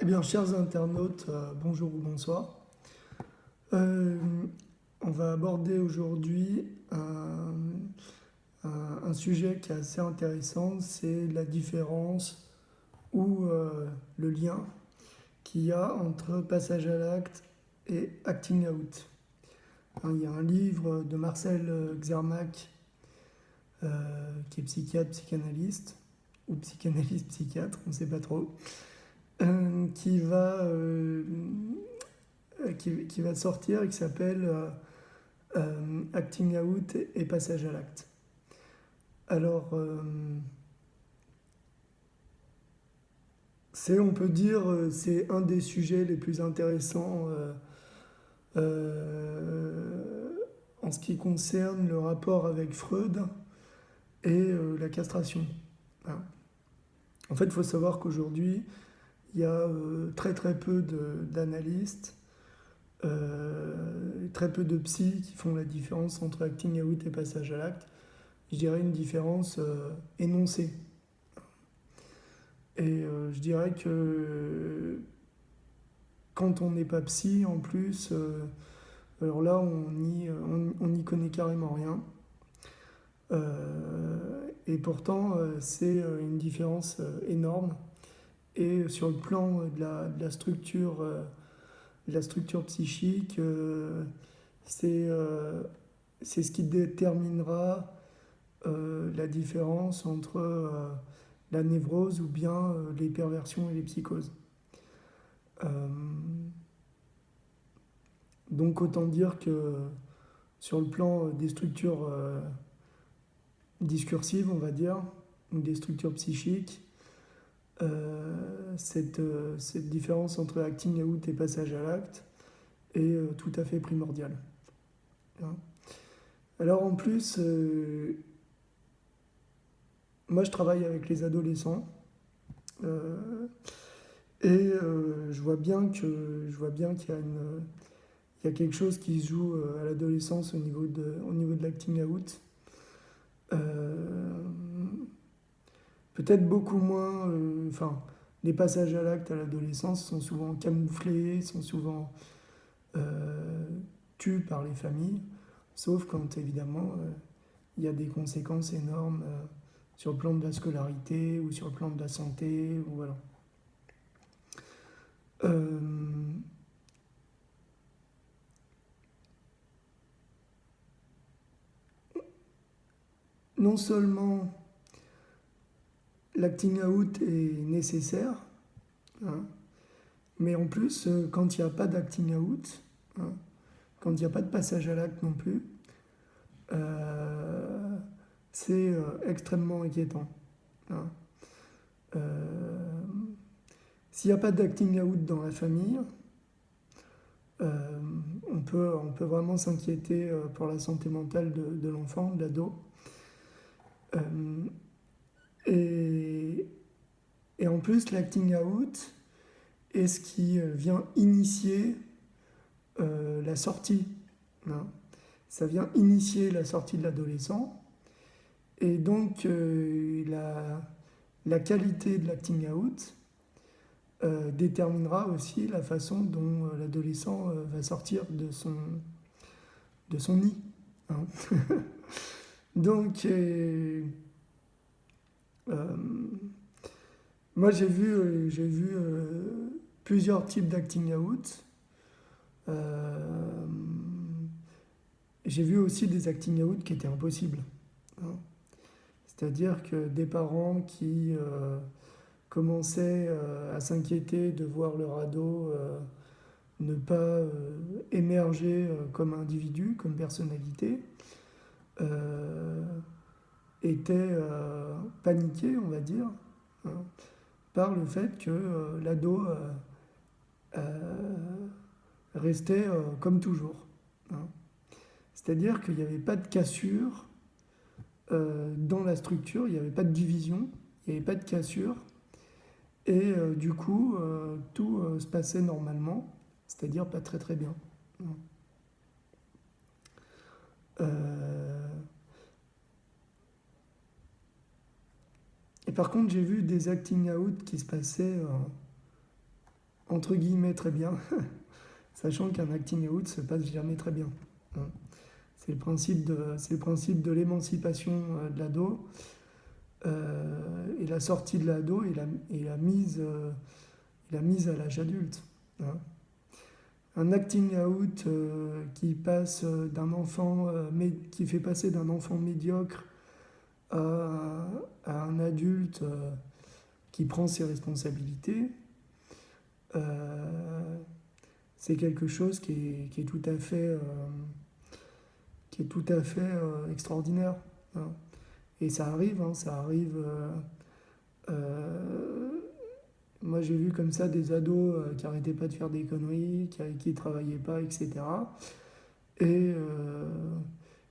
Eh bien, chers internautes, bonjour ou bonsoir. Euh, on va aborder aujourd'hui un sujet qui est assez intéressant, c'est la différence ou le lien qu'il y a entre passage à l'acte et acting out. Hein, il y a un livre de Marcel Xermac, qui est psychiatre, psychanalyste, ou psychanalyste, psychiatre, on ne sait pas trop, qui va sortir et qui s'appelle Acting Out et Passage à l'acte. Alors, on peut dire, c'est un des sujets les plus intéressants euh, en ce qui concerne le rapport avec Freud et la castration. Hein. En fait, il faut savoir qu'aujourd'hui, il y a très très peu d'analystes, très peu de psy qui font la différence entre acting out et passage à l'acte. Je dirais une différence énoncée. Et je dirais que quand on n'est pas psy, en plus, alors là, on n'y connaît carrément rien. Et pourtant, c'est une différence énorme. Et sur le plan de la structure psychique, c'est c'est ce qui déterminera la différence entre la névrose ou bien les perversions et les psychoses. Euh, donc autant dire que sur le plan des structures discursives, on va dire, ou des structures psychiques, cette différence entre acting out et passage à l'acte est tout à fait primordiale. Hein. Alors en plus, moi je travaille avec les adolescents euh, et je vois bien qu'il y a il y a quelque chose qui se joue à l'adolescence au niveau de l'acting out. Euh, Peut-être beaucoup moins. Enfin, les passages à l'acte à l'adolescence sont souvent camouflés, sont souvent euh, tus par les familles, sauf quand évidemment il y a des conséquences énormes sur le plan de la scolarité ou sur le plan de la santé. Ou voilà. Euh, Non seulement l'acting out est nécessaire, hein, mais en plus, quand il n'y a pas d'acting out, hein, quand il n'y a pas de passage à l'acte non plus, euh, c'est extrêmement inquiétant. Hein. Euh, S'il n'y a pas d'acting out dans la famille, euh, on peut vraiment s'inquiéter pour la santé mentale de l'enfant, de l'ado. Euh, et, et en plus, l'acting out est ce qui vient initier la sortie. Hein. Ça vient initier la sortie de l'adolescent. Et donc, la qualité de l'acting out déterminera aussi la façon dont l'adolescent va sortir de son nid. Hein. Donc, euh, moi j'ai vu plusieurs types d'acting out. Euh, j'ai vu aussi des acting out qui étaient impossibles. Hein. C'est-à-dire que des parents qui commençaient à s'inquiéter de voir leur ado ne pas émerger comme individu, comme personnalité, euh, étaient paniqués, on va dire, hein, par le fait que l'ado euh, restait comme toujours. Hein. C'est-à-dire qu'il n'y avait pas de cassure dans la structure, il n'y avait pas de division, il n'y avait pas de cassure, et du coup, tout se passait normalement, c'est-à-dire pas très très bien. Hein. Euh, et par contre, j'ai vu des acting out qui se passaient entre guillemets très bien, sachant qu'un acting out se passe jamais très bien. Hein. C'est le principe de l'émancipation de l'ado et la sortie de l'ado et la mise à l'âge adulte. Hein. Un acting out qui fait passer d'un enfant médiocre à un adulte qui prend ses responsabilités, c'est quelque chose qui est tout à fait, extraordinaire. Hein. Et ça arrive, hein, ça arrive. Moi, j'ai vu comme ça des ados qui arrêtaient pas de faire des conneries, qui travaillaient pas, etc. Et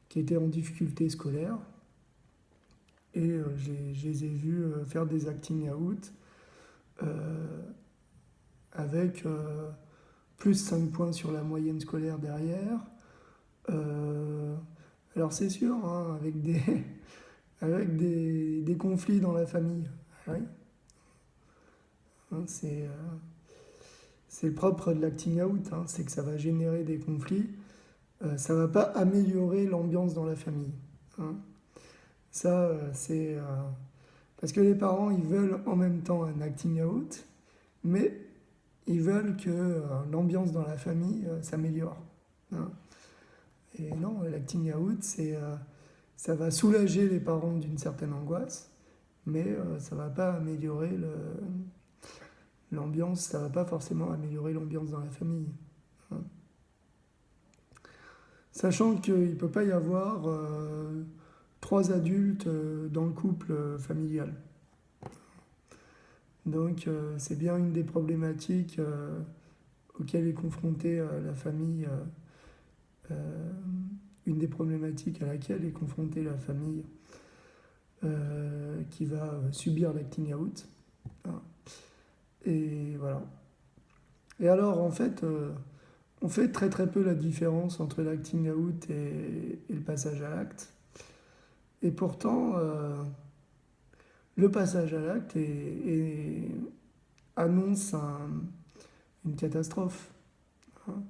qui étaient en difficulté scolaire. Et je les ai vus faire des acting out avec plus 5 points sur la moyenne scolaire derrière. Alors c'est sûr, hein, avec des conflits dans la famille. Oui. Hein, c'est le propre de l'acting out, hein, c'est que ça va générer des conflits. Ça ne va pas améliorer l'ambiance dans la famille. Hein. Ça, c'est... parce que les parents, ils veulent en même temps un acting out, mais ils veulent que l'ambiance dans la famille s'améliore. Hein. Et non, l'acting out, ça va soulager les parents d'une certaine angoisse, mais ça ne va pas améliorer l'ambiance, ça ne va pas forcément améliorer l'ambiance dans la famille. Hein. Sachant qu'il ne peut pas y avoir 3 adultes dans le couple familial. Donc c'est bien une des problématiques auxquelles est confrontée la famille, une des problématiques à laquelle est confrontée la famille qui va subir l'acting out. Hein. Et voilà. Et alors en fait, on fait très très peu la différence entre l'acting out et le passage à l'acte. Et pourtant, le passage à l'acte annonce une catastrophe. Hein.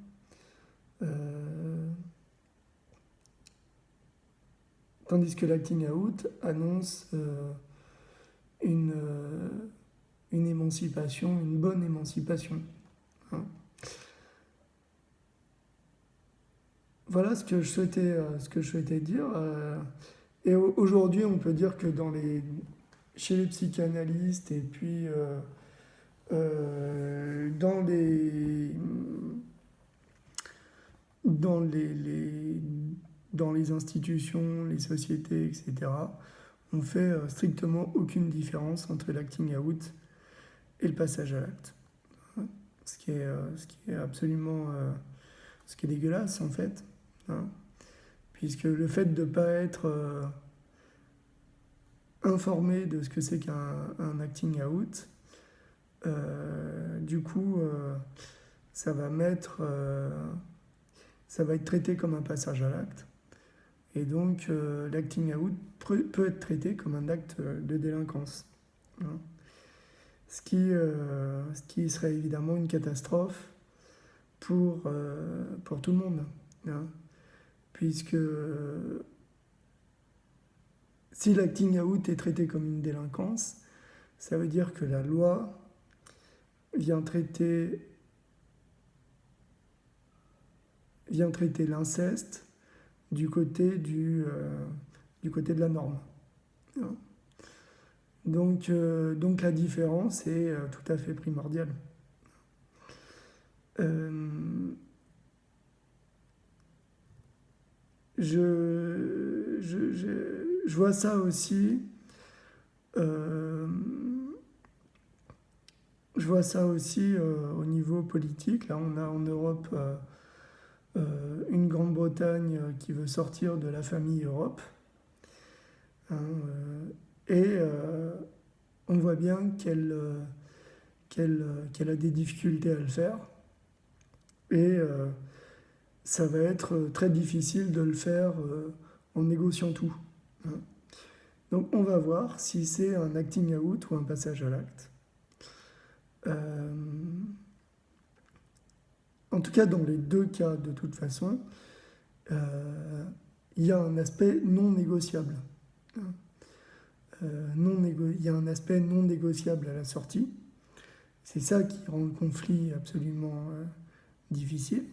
Tandis que l'acting out annonce une émancipation, une bonne émancipation. Hein. Voilà ce que je souhaitais dire. Et aujourd'hui, on peut dire que chez les psychanalystes et puis dans les institutions, les sociétés, etc., on fait strictement aucune différence entre l'acting out et le passage à l'acte. Hein. Ce qui est absolument... ce qui est dégueulasse, en fait. Hein. Puisque le fait de ne pas être informé de ce que c'est qu'un acting out, du coup, ça va être traité comme un passage à l'acte. Et donc, l'acting out peut être traité comme un acte de délinquance. Hein. Ce qui serait évidemment une catastrophe pour tout le monde. Hein. Puisque si l'acting out est traité comme une délinquance, ça veut dire que la loi vient traiter l'inceste du côté de la norme. Hein. Donc la différence est tout à fait primordiale. Je vois ça aussi. Je vois ça aussi au niveau politique. Là, on a en Europe une Grande-Bretagne qui veut sortir de la famille Europe. Hein, et on voit bien qu'elle a des difficultés à le faire. Et ça va être très difficile de le faire en négociant tout. Hein. Donc on va voir si c'est un acting out ou un passage à l'acte. en tout cas dans les deux cas de toute façon, il y a un aspect non négociable. Il y a un aspect non négociable à la sortie. C'est ça qui rend le conflit absolument difficile.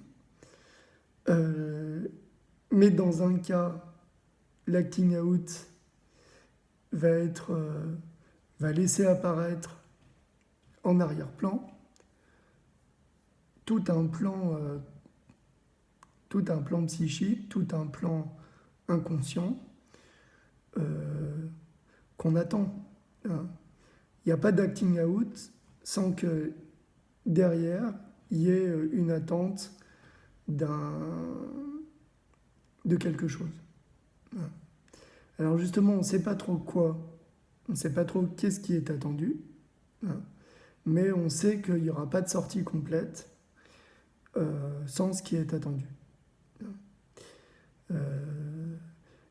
Mais dans un cas, l'acting out va laisser apparaître en arrière-plan tout un plan psychique, tout un plan inconscient qu'on attend. Il n'y a pas d'acting out sans que derrière, il y ait une attente de quelque chose. Alors justement, on ne sait pas trop quoi, on ne sait pas trop qu'est-ce qui est attendu, mais on sait qu'il n'y aura pas de sortie complète sans ce qui est attendu.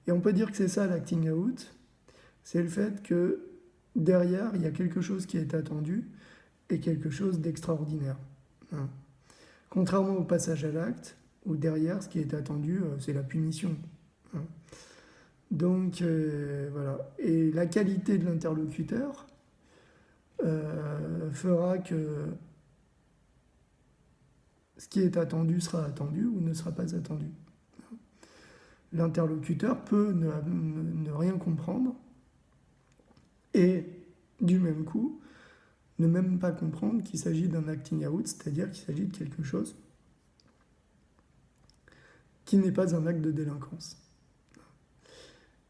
Et on peut dire que c'est ça l'acting out, c'est le fait que derrière, il y a quelque chose qui est attendu et quelque chose d'extraordinaire. Contrairement au passage à l'acte, où derrière, ce qui est attendu, c'est la punition. Donc, voilà. Et la qualité de l'interlocuteur fera que ce qui est attendu sera attendu ou ne sera pas attendu. L'interlocuteur peut ne rien comprendre et, du même coup, ne même pas comprendre qu'il s'agit d'un acting out, c'est-à-dire qu'il s'agit de quelque chose qui n'est pas un acte de délinquance.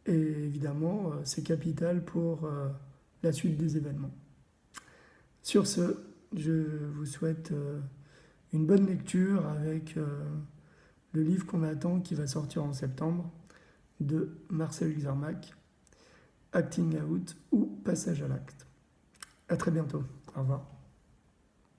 Et évidemment, c'est capital pour la suite des événements. Sur ce, je vous souhaite une bonne lecture avec le livre qu'on attend qui va sortir en septembre de Marcel Xermac, Acting Out ou Passage à l'acte. À très bientôt. Au revoir.